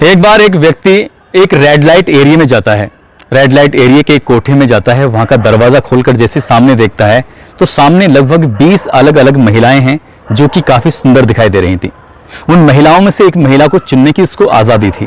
एक बार एक व्यक्ति एक रेड लाइट एरिया में जाता है। रेड लाइट एरिया के एक कोठे में जाता है। वहां का दरवाजा खोलकर जैसे सामने देखता है तो सामने लगभग 20 अलग अलग महिलाएं हैं जो कि काफी सुंदर दिखाई दे रही थी। उन महिलाओं में से एक महिला को चुनने की उसको आजादी थी।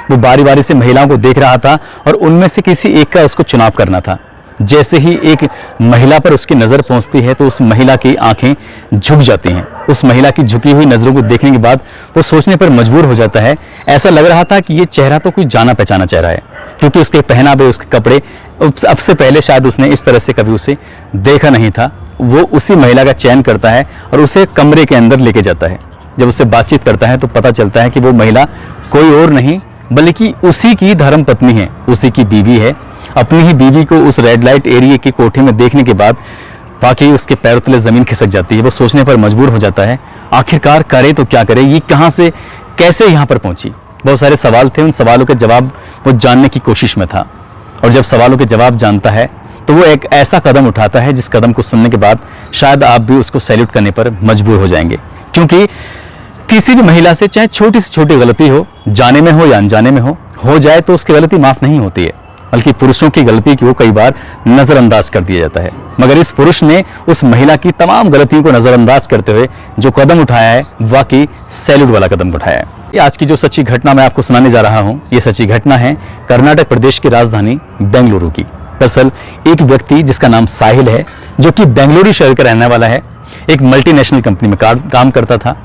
वो बारी बारी से महिलाओं को देख रहा था और उनमें से किसी एक का उसको चुनाव करना था। जैसे ही एक महिला पर उसकी नजर पहुंचती है तो उस महिला की आंखें झुक जाती हैं। उस महिला की झुकी हुई नजरों को देखने के बाद वो सोचने पर मजबूर हो जाता है। ऐसा लग रहा था कि ये चेहरा तो कोई जाना पहचाना चेहरा है, क्योंकि उसके पहनावे, उसके कपड़े अब से पहले शायद उसने इस तरह से कभी उसे देखा नहीं था। वो उसी महिला का चयन करता है और उसे कमरे के अंदर लेके जाता है। जब उससे बातचीत करता है तो पता चलता है कि वो महिला कोई और नहीं बल्कि उसी की धर्म पत्नी है, उसी की बीवी है। अपनी ही बीवी को उस रेड लाइट एरिया के कोठे में देखने के बाद वाकई उसके पैरों तले जमीन खिसक जाती है। वो सोचने पर मजबूर हो जाता है, आखिरकार करे तो क्या करे, ये कहां से कैसे यहां पर पहुंची। बहुत सारे सवाल थे, उन सवालों के जवाब वो जानने की कोशिश में था। और जब सवालों के जवाब जानता है तो वो एक ऐसा कदम उठाता है जिस कदम को सुनने के बाद शायद आप भी उसको सैल्यूट करने पर मजबूर हो जाएंगे। क्योंकि किसी भी महिला से चाहे छोटी से छोटी गलती हो, जाने में हो या अनजाने में हो जाए तो उसकी गलती माफ नहीं होती है, बल्कि पुरुषों की गलती को कई बार नजरअंदाज कर दिया जाता है। मगर इस पुरुष ने उस महिला की तमाम गलतियों को नजरअंदाज करते हुए जो कदम उठाया है, वाकई सैल्यूट वाला कदम उठाया है। ये आज की जो सच्ची घटना मैं आपको सुनाने जा रहा हूँ, ये सच्ची घटना है कर्नाटक प्रदेश की राजधानी बेंगलुरु की। दरअसल एक व्यक्ति जिसका नाम साहिल है, जो कि बेंगलुरु शहर का रहने वाला है, एक मल्टीनेशनल कंपनी में काम करता था।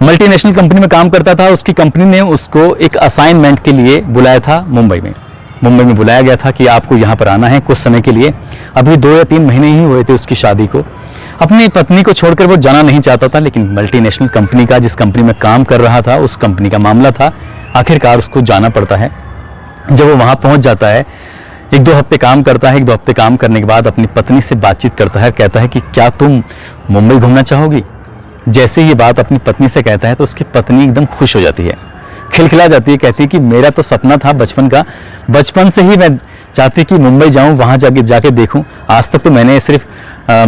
मल्टीनेशनल कंपनी में काम करता था। उसकी कंपनी ने उसको एक असाइनमेंट के लिए बुलाया था मुंबई में बुलाया गया था कि आपको यहाँ पर आना है कुछ समय के लिए। अभी 2 या 3 महीने ही हुए थे उसकी शादी को। अपनी पत्नी को छोड़कर वो जाना नहीं चाहता था, लेकिन मल्टीनेशनल कंपनी का, जिस कंपनी में काम कर रहा था, उस कंपनी का मामला था, आखिरकार उसको जाना पड़ता है। जब वो वहाँ पहुँच जाता है, 1-2 हफ्ते काम करता है। 1-2 हफ्ते काम करने के बाद अपनी पत्नी से बातचीत करता है, कहता है कि क्या तुम मुंबई घूमना चाहोगी। जैसे ये बात अपनी पत्नी से कहता है तो उसकी पत्नी एकदम खुश हो जाती है, खिलखिला जाती है। कहती है कि मेरा तो सपना था बचपन का, बचपन से ही मैं चाहती कि मुंबई जाऊं, वहां जाके देखूं। आज तक तो मैंने सिर्फ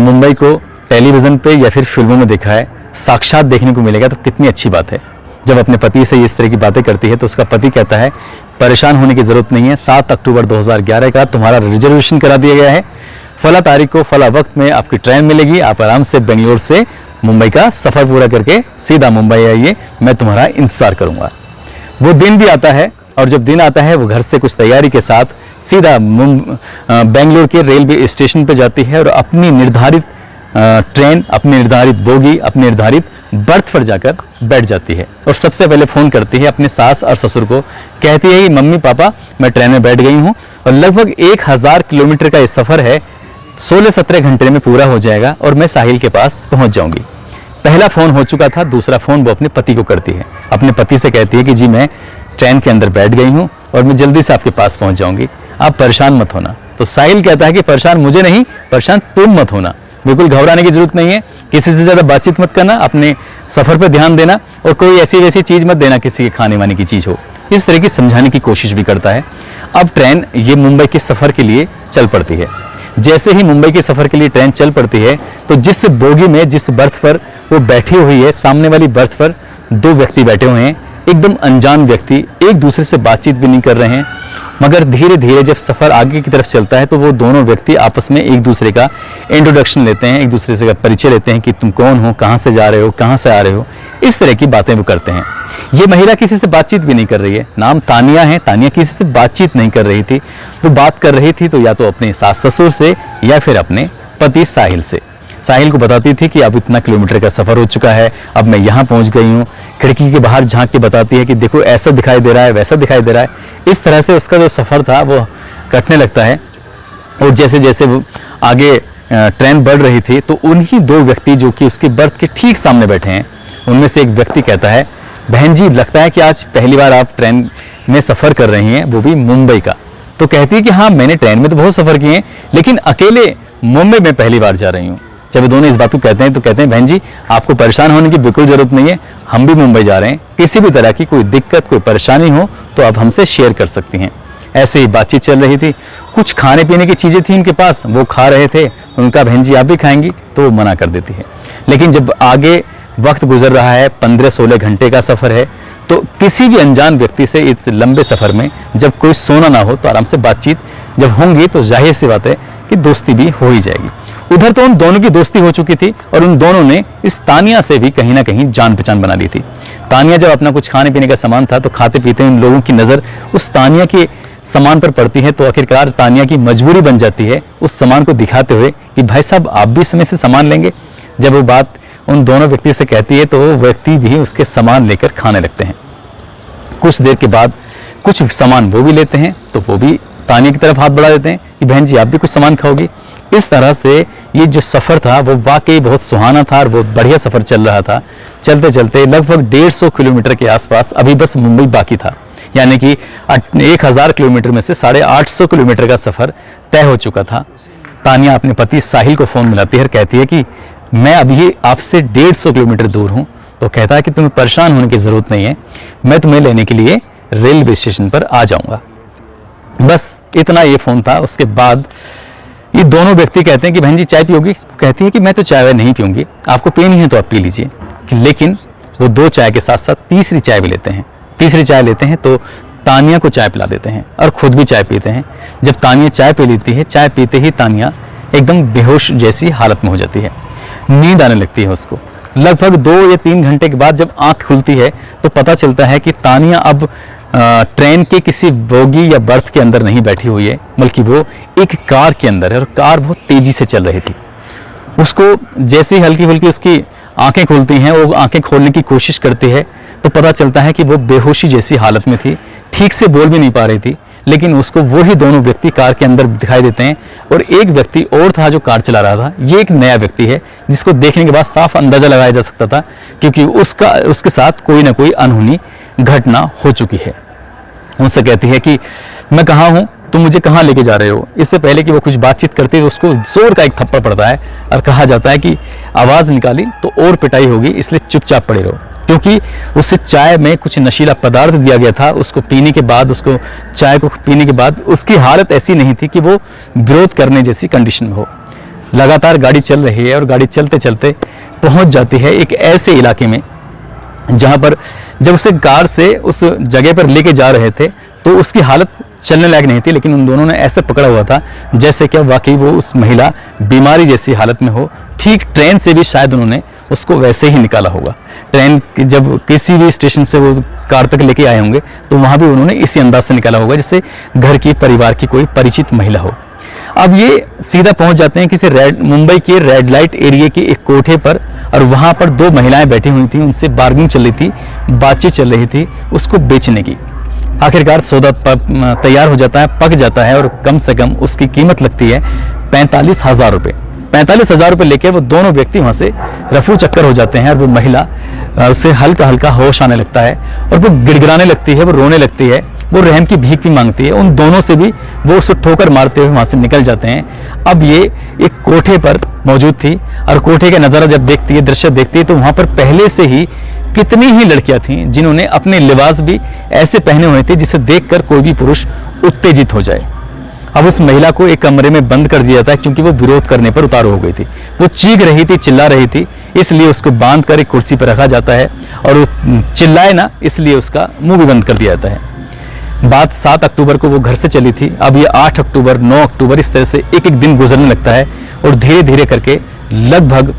मुंबई को टेलीविजन पे या फिर फिल्मों में देखा है, साक्षात देखने को मिलेगा तो कितनी अच्छी बात है। जब अपने पति से इस तरह की बातें करती है तो उसका पति कहता है, परेशान होने की जरूरत नहीं है, 7 अक्टूबर 2011 का तुम्हारा रिजर्वेशन करा दिया गया है। फला तारीख को फला वक्त में आपकी ट्रेन मिलेगी, आप आराम से बेंगलोर से मुंबई का सफर पूरा करके सीधा मुंबई आइए, मैं तुम्हारा इंतजार करूंगा। वो दिन भी आता है और जब दिन आता है वो घर से कुछ तैयारी के साथ सीधा बेंगलोर के रेलवे स्टेशन पर जाती है और अपनी निर्धारित ट्रेन, अपनी निर्धारित बोगी, अपनी निर्धारित बर्थ पर जाकर बैठ जाती है। और सबसे पहले फ़ोन करती है अपने सास और ससुर को। कहती है कि मम्मी पापा मैं ट्रेन में बैठ गई हूँ और लगभग 1000 किलोमीटर का ये सफ़र है, 16-17 घंटे में पूरा हो जाएगा और मैं साहिल के पास पहुँच जाऊँगी। पहला फ़ोन हो चुका था, दूसरा फ़ोन वो अपने पति को करती है। अपने पति से कहती है कि जी मैं ट्रेन के अंदर बैठ गई हूँ और मैं जल्दी से आपके पास पहुँच जाऊँगी, आप परेशान मत होना। तो साहिल कहता है कि परेशान मुझे नहीं, परेशान तुम मत होना, बिल्कुल घबराने की जरूरत नहीं है, किसी से ज़्यादा बातचीत मत करना, अपने सफ़र पर ध्यान देना और कोई ऐसी वैसी चीज़ मत देना, किसी के खाने वाने की चीज़ हो। इस तरह की समझाने की कोशिश भी करता है। अब ट्रेन ये मुंबई के सफ़र के लिए चल पड़ती है। जैसे ही मुंबई के सफ़र के लिए ट्रेन चल पड़ती है तो जिस बोगी में, जिस बर्थ पर वो बैठी हुई है, सामने वाली बर्थ पर 2 व्यक्ति बैठे हुए हैं, एकदम अनजान व्यक्ति, एक दूसरे से बातचीत भी नहीं कर रहे हैं। मगर धीरे धीरे जब सफ़र आगे की तरफ चलता है तो वो दोनों व्यक्ति आपस में एक दूसरे का इंट्रोडक्शन लेते हैं, एक दूसरे से परिचय लेते हैं कि तुम कौन हो, कहाँ से जा रहे हो, कहाँ से आ रहे हो, इस तरह की बातें वो करते हैं। ये महिला किसी से बातचीत भी नहीं कर रही है, नाम तानिया है। तानिया किसी से बातचीत नहीं कर रही थी, वो बात कर रही थी तो या तो अपने सास ससुर से या फिर अपने पति साहिल से। साहिल को बताती थी कि अब इतना किलोमीटर का सफ़र हो चुका है, अब मैं यहाँ पहुँच गई हूँ। खिड़की के बाहर झांक के बताती है कि देखो ऐसा दिखाई दे रहा है, वैसा दिखाई दे रहा है। इस तरह से उसका जो सफ़र था वो कटने लगता है। और जैसे जैसे वो आगे ट्रेन बढ़ रही थी तो उन्हीं 2 व्यक्ति जो कि उसके बर्थ के ठीक सामने बैठे हैं, उनमें से एक व्यक्ति कहता है, बहन जी लगता है कि आज पहली बार आप ट्रेन में सफ़र कर रही हैं, वो भी मुंबई का। तो कहती है कि हाँ मैंने ट्रेन में तो बहुत सफ़र किए हैं, लेकिन अकेले मुंबई में पहली बार जा रही हूँ। जब दोनों इस बात को कहते हैं तो कहते हैं बहन जी आपको परेशान होने की बिल्कुल ज़रूरत नहीं है, हम भी मुंबई जा रहे हैं, किसी भी तरह की कोई दिक्कत, कोई परेशानी हो तो आप हमसे शेयर कर सकती हैं। ऐसे ही बातचीत चल रही थी। कुछ खाने पीने की चीज़ें थी उनके पास, वो खा रहे थे। उनका बहन जी आप भी खाएंगी, तो वो मना कर देती है। लेकिन जब आगे वक्त गुजर रहा है, 15-16 घंटे का सफ़र है, तो किसी भी अनजान व्यक्ति से इस लंबे सफ़र में जब कोई सोना ना हो तो आराम से बातचीत जब होंगी तो जाहिर सी बात है कि दोस्ती भी हो ही जाएगी। उधर तो उन दोनों की दोस्ती हो चुकी थी और उन दोनों ने इस तानिया से भी कहीं ना कहीं जान पहचान बना ली थी। तानिया जब अपना कुछ खाने पीने का सामान था तो खाते पीते उन लोगों की नज़र उस तानिया के सामान पर पड़ती है, तो आखिरकार तानिया की मजबूरी बन जाती है उस सामान को दिखाते हुए कि भाई साहब आप भी समय से सामान लेंगे। जब वो बात उन दोनों व्यक्ति से कहती है तो वो व्यक्ति भी उसके सामान लेकर खाने लगते हैं। कुछ देर के बाद कुछ सामान वो भी लेते हैं तो वो भी तानिया की तरफ हाथ बढ़ा देते हैं कि बहन जी आप भी कुछ सामान खाओगी। इस तरह से ये जो सफ़र था वो वाकई बहुत सुहाना था और बहुत बढ़िया सफ़र चल रहा था। चलते चलते लगभग 150 किलोमीटर के आसपास अभी बस मुंबई बाकी था, यानी कि 1000 किलोमीटर में से 850 किलोमीटर का सफ़र तय हो चुका था। तानिया अपने पति साहिल को फ़ोन मिलाती है और कहती है कि मैं अभी आपसे 150 किलोमीटर दूर हूँ। तो कहता है कि तुम्हें परेशान होने की ज़रूरत नहीं है, मैं तुम्हें लेने के लिए रेलवे स्टेशन पर आ जाऊँगा। बस इतना ये फ़ोन था। उसके बाद ये दोनों व्यक्ति कहते हैं कि बहन जी चाय पियोगी? कहती है कि मैं तो चाय नहीं पीऊँगी, आपको पीनी है तो आप पी लीजिए। लेकिन वो 2 चाय के साथ साथ तीसरी चाय भी लेते हैं। तीसरी चाय लेते हैं तो तानिया को चाय पिला देते हैं और खुद भी चाय पीते हैं। जब तानिया चाय पी लेती है, चाय पीते ही तानिया एकदम बेहोश जैसी हालत में हो जाती है, नींद आने लगती है उसको। लगभग 2 या 3 घंटे के बाद जब आंख खुलती है तो पता चलता है कि तानिया अब ट्रेन के किसी बोगी या बर्थ के अंदर नहीं बैठी हुई है, बल्कि वो एक कार के अंदर है और कार बहुत तेजी से चल रही थी। उसको जैसे ही हल्की फुल्की उसकी आंखें खुलती हैं, वो आंखें खोलने की कोशिश करती है तो पता चलता है कि वो बेहोशी जैसी हालत में थी, ठीक से बोल भी नहीं पा रही थी। लेकिन उसको वही दोनों व्यक्ति कार के अंदर दिखाई देते हैं और एक व्यक्ति और था जो कार चला रहा था। ये एक नया व्यक्ति है जिसको देखने के बाद साफ अंदाजा लगाया जा सकता था क्योंकि उसके साथ कोई ना कोई अनहोनी घटना हो चुकी है। उनसे कहती है कि मैं कहाँ हूँ, तुम मुझे कहाँ लेके जा रहे हो। इससे पहले कि वो कुछ बातचीत करती है उसको जोर का एक थप्पड़ पड़ता है और कहा जाता है कि आवाज़ निकाली तो और पिटाई होगी, इसलिए चुपचाप पड़े रहो। क्योंकि उससे चाय में कुछ नशीला पदार्थ दिया गया था। उसको पीने के बाद चाय को पीने के बाद उसकी हालत ऐसी नहीं थी कि वो विरोध करने जैसी कंडीशन में हो। लगातार गाड़ी चल रही है और गाड़ी चलते चलते पहुंच जाती है एक ऐसे इलाके में जहां पर जब उसे कार से उस जगह पर लेके जा रहे थे तो उसकी हालत चलने लायक नहीं थी, लेकिन उन दोनों ने ऐसे पकड़ा हुआ था जैसे कि वाकई वो उस महिला बीमारी जैसी हालत में हो। ठीक ट्रेन से भी शायद उन्होंने उसको वैसे ही निकाला होगा। ट्रेन जब किसी भी स्टेशन से वो कार तक लेके आए होंगे तो वहाँ भी उन्होंने इसी अंदाज से निकाला होगा जैसे घर की परिवार की कोई परिचित महिला हो। अब ये सीधा पहुंच जाते हैं किसी मुंबई के रेड लाइट एरिया के एक कोठे पर और वहाँ पर 2 महिलाएं बैठी हुई थी, उनसे बार्गेनिंग चल रही थी, बातचीत चल रही थी उसको बेचने की। आखिरकार सौदा तैयार हो जाता है, पक जाता है और कम से कम उसकी कीमत लगती है 45,000 रुपये। 45,000 रुपये लेके वो दोनों व्यक्ति वहाँ से रफू चक्कर हो जाते हैं और वो महिला उससे हल्का हल्का होश आने लगता है और वो गिड़गिड़ाने लगती है, वो रोने लगती है, वो रहम की भीख भी मांगती है। उन दोनों से भी वो उसको ठोकर मारते हुए वहाँ से निकल जाते हैं। अब ये एक कोठे पर मौजूद थी और कोठे का नज़ारा जब देखती है, दृश्य देखती है तो वहाँ पर पहले से ही कितनी ही लड़कियां थीं जिन्होंने अपने लिबास भी ऐसे पहने हुए थे जिसे देखकर कोई भी पुरुष उत्तेजित हो जाए। अब उस महिला को एक कमरे में बंद कर दिया जाता है क्योंकि वो विरोध करने पर उतारू हो गई थी। वो चीख रही थी, चिल्ला रही थी, इसलिए उसको बांध कर एक कुर्सी पर रखा जाता है और चिल्लाए ना इसलिए उसका मुंह भी बंद कर दिया जाता है। बात 7 अक्टूबर को वो घर से चली थी। अब ये 8 अक्टूबर, 9 अक्टूबर इस तरह से एक एक दिन गुजरने लगता है और धीरे धीरे करके लगभग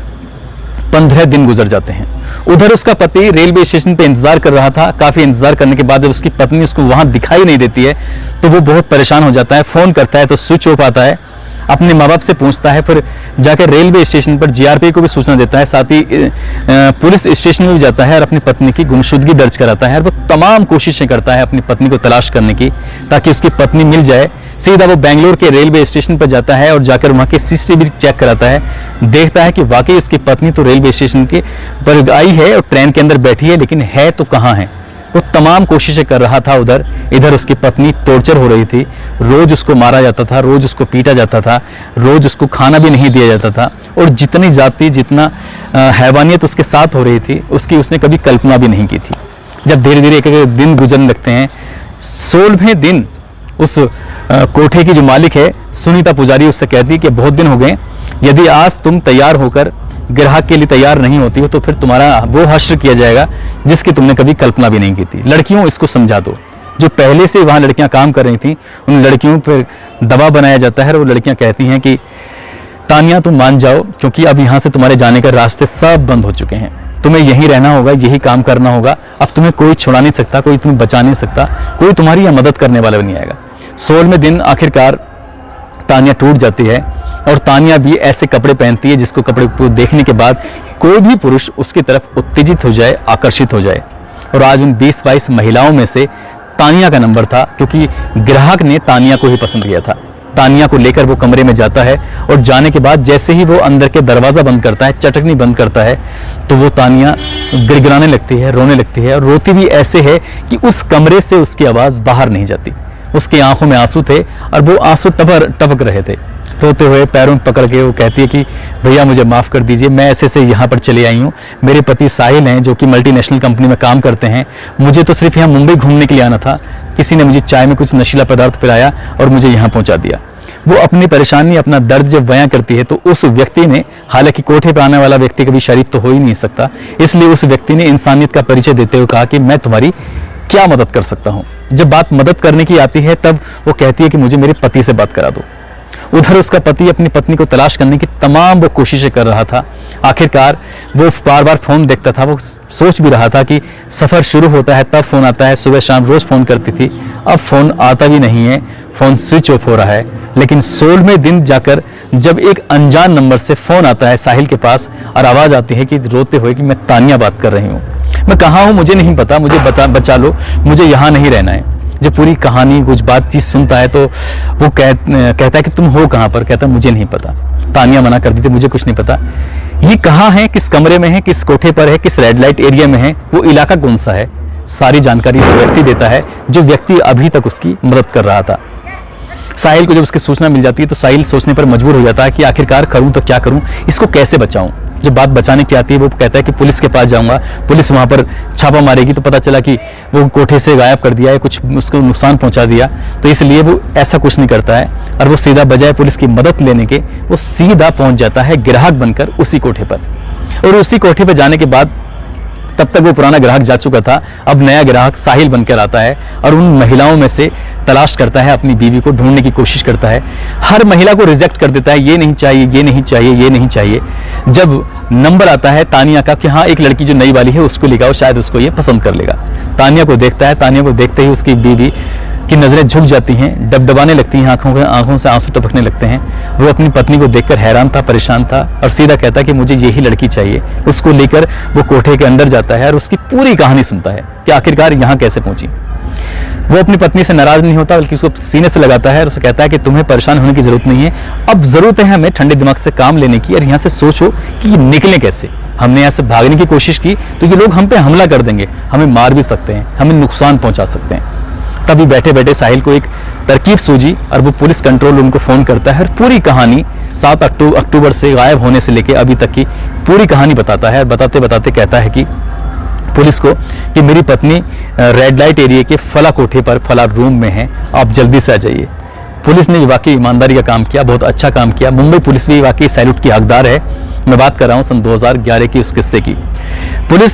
15 दिन गुजर जाते हैं। उधर उसका पति रेलवे स्टेशन पे इंतजार कर रहा था। काफी इंतजार करने के बाद जब उसकी पत्नी उसको वहां दिखाई नहीं देती है तो वो बहुत परेशान हो जाता है। फोन करता है तो स्विच ऑफ आता है। अपने माँ बाप से पूछता है, फिर जाकर रेलवे स्टेशन पर जीआरपी को भी सूचना देता है, साथ ही पुलिस स्टेशन में भी जाता है और अपनी पत्नी की गुमशुदगी दर्ज कराता है। और वो तमाम कोशिशें करता है अपनी पत्नी को तलाश करने की ताकि उसकी पत्नी मिल जाए। सीधा वो बेंगलोर के रेलवे स्टेशन पर जाता है और जाकर वहाँ के सीसीटीवी चेक कराता है। देखता है कि वाकई उसकी पत्नी तो रेलवे स्टेशन के पर आई है और ट्रेन के अंदर बैठी है, लेकिन है तो कहाँ है। वो तमाम कोशिशें कर रहा था उधर। इधर उसकी पत्नी टॉर्चर हो रही थी, रोज उसको मारा जाता था, रोज उसको पीटा जाता था, रोज उसको खाना भी नहीं दिया जाता था और जितनी जाति जितना हैवानियत उसके साथ हो रही थी उसकी उसने कभी कल्पना भी नहीं की थी। जब धीरे धीरे एक दिन गुजरने लगते हैं, 16वें दिन उस कोठे की जो मालिक है सुनीता पुजारी उससे कहती है कि बहुत दिन हो गए, यदि आज तुम तैयार होकर ग्राहक के लिए तैयार नहीं होती हो तो फिर तुम्हारा वो हश्र किया जाएगा जिसकी तुमने कभी कल्पना भी नहीं की थी। लड़कियों, इसको समझा दो। जो पहले से वहां लड़कियां काम कर रही थी उन लड़कियों पर दबाव बनाया जाता है और वो लड़कियां कहती हैं कि तानिया तुम मान जाओ, क्योंकि अब यहाँ से तुम्हारे जाने का रास्ते सब बंद हो चुके हैं, तुम्हें यहीं रहना होगा, यही काम करना होगा, अब तुम्हें कोई छुड़ा नहीं सकता, कोई तुम्हें बचा नहीं सकता, कोई तुम्हारी यह मदद करने वाला भी नहीं आएगा। 16वें दिन आखिरकार तानिया टूट जाती है और तानिया भी ऐसे कपड़े पहनती है जिसको कपड़े को देखने के बाद कोई भी पुरुष उसकी तरफ उत्तेजित हो जाए, आकर्षित हो जाए। और आज उन 20-22 महिलाओं में से तानिया का नंबर था, क्योंकि ग्राहक ने तानिया को ही पसंद किया था। तानिया को लेकर वो कमरे में जाता है और जाने के बाद जैसे ही वो अंदर के दरवाज़ा बंद करता है, चटकनी बंद करता है, तो वो तानिया गिड़गिड़ाने लगती है, रोने लगती है। और रोती भी ऐसे है कि उस कमरे से उसकी आवाज़ बाहर नहीं जाती। उसकी आंखों में आंसू थे और वो आंसू टपक रहे थे। रोते हुए पैरों में पकड़ के वो कहती है कि भैया मुझे माफ़ कर दीजिए, मैं ऐसे से यहाँ पर चले आई हूँ, मेरे पति साहिल हैं जो कि मल्टीनेशनल कंपनी में काम करते हैं, मुझे तो सिर्फ यहाँ मुंबई घूमने के लिए आना था, किसी ने मुझे चाय में कुछ नशीला पदार्थ पिलाया और मुझे यहाँ पहुँचा दिया। वो अपनी परेशानी, अपना दर्द जब बयां करती है तो उस व्यक्ति ने, हालांकि कोठे पर आने वाला व्यक्ति कभी शरीफ तो हो ही नहीं सकता, इसलिए उस व्यक्ति ने इंसानियत का परिचय देते हुए कहा कि मैं तुम्हारी क्या मदद कर सकता हूँ। जब बात मदद करने की आती है तब वो कहती है कि मुझे मेरे पति से बात करा दो। उधर उसका पति अपनी पत्नी को तलाश करने की तमाम वो कोशिशें कर रहा था। आखिरकार वो बार बार फोन देखता था, वो सोच भी रहा था कि सफ़र शुरू होता है तब फ़ोन आता है, सुबह शाम रोज़ फ़ोन करती थी, अब फ़ोन आता भी नहीं है, फ़ोन स्विच ऑफ हो रहा है। लेकिन 16वें दिन जाकर जब एक अनजान नंबर से फ़ोन आता है साहिल के पास और आवाज़ आती है कि रोते हुए कि मैं तानिया बात कर रही हूँ, मैं कहाँ हूँ मुझे नहीं पता, मुझे बचा लो, मुझे यहाँ नहीं रहना है। जब पूरी कहानी कुछ बातचीत सुनता है तो वो कहता है कि तुम हो कहाँ पर? कहता है मुझे नहीं पता। तानिया मना कर दी थी, मुझे कुछ नहीं पता। ये कहाँ है, किस कमरे में है, किस कोठे पर है, किस रेड लाइट एरिया में है, वो इलाका कौन सा है, सारी जानकारी वो व्यक्ति देता है जो व्यक्ति अभी तक उसकी मदद कर रहा था। साहिल को जब उसकी सूचना मिल जाती है तो साहिल सोचने पर मजबूर हो जाता है कि आखिरकार करूं तो क्या करूं, इसको कैसे बचाऊं। जब बात बचाने की आती है वो कहता है कि पुलिस के पास जाऊंगा, पुलिस वहां पर छापा मारेगी तो पता चला कि वो कोठे से गायब कर दिया है, कुछ उसको नुकसान पहुंचा दिया, तो इसलिए वो ऐसा कुछ नहीं करता है और वो सीधा बजाय पुलिस की मदद लेने के वो सीधा पहुंच जाता है ग्राहक बनकर उसी कोठे पर। और उसी कोठे पर जाने के बाद तब तक वो पुराना ग्राहक जा चुका था, अब नया ग्राहक साहिल बनकर आता है और उन महिलाओं में से तलाश करता है, अपनी बीवी को ढूंढने की कोशिश करता है। हर महिला को रिजेक्ट कर देता है, ये नहीं चाहिए, ये नहीं चाहिए, ये नहीं चाहिए। जब नंबर आता है तानिया का कि हाँ एक लड़की जो नई वाली है उसको लिखाओ, शायद उसको ये पसंद कर लेगा। तानिया को देखता है, तानिया को देखते ही उसकी बीवी की नज़रें झुक जाती हैं, डबडबाने लगती हैं, आंखों से आंसू टपकने लगते हैं। वो अपनी पत्नी को देखकर हैरान था, परेशान था और सीधा कहता है कि मुझे यही लड़की चाहिए। उसको लेकर वो कोठे के अंदर जाता है और उसकी पूरी कहानी सुनता है कि आखिरकार यहाँ कैसे पहुंची। वो अपनी पत्नी से नाराज नहीं होता बल्कि उसको सीने से लगाता है और उसे कहता है कि तुम्हें परेशान होने की जरूरत नहीं है, अब जरूरत है हमें ठंडे दिमाग से काम लेने की और यहाँ से सोचो कि निकले कैसे। हमने यहाँ से भागने की कोशिश की तो ये लोग हम पे हमला कर देंगे, हमें मार भी सकते हैं, हमें नुकसान पहुंचा सकते हैं। तभी बैठे बैठे साहिल को एक तरकीब सूझी और वो पुलिस कंट्रोल रूम को फोन करता है और पूरी कहानी 7 अक्टूबर से गायब होने से लेकर अभी तक की पूरी कहानी बताता है। बताते बताते कहता है कि पुलिस को कि मेरी पत्नी रेड लाइट एरिया के फला कोठे पर फला रूम में है, आप जल्दी से आ जाइए। पुलिस ने वाकई ईमानदारी का काम किया, बहुत अच्छा काम किया। मुंबई पुलिस भी वाकई सैल्यूट की हकदार है। मैं बात कर रहा हूँ सन 2011 की उस किस्से की।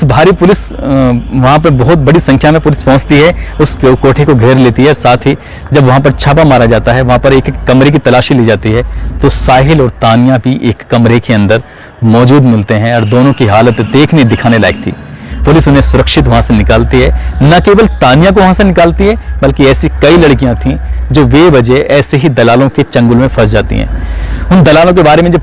भारी पुलिस वहाँ पर बहुत बड़ी संख्या में पुलिस पहुँचती है, उस कोठे को घेर लेती है। साथ ही जब वहाँ पर छापा मारा जाता है, वहाँ पर एक कमरे की तलाशी ली जाती है तो साहिल और तानिया भी एक कमरे के अंदर मौजूद मिलते हैं और दोनों की हालत दिखाने लायक थी। पुलिस उन्हें सुरक्षित वहां से निकालती है। न केवल तानिया को वहां से निकालती है बल्कि ऐसी कई लड़कियां थीं जो बेवजह ऐसे ही दलालों के चंगुल में फंस जाती हैं। उन दलालों के बारे में जब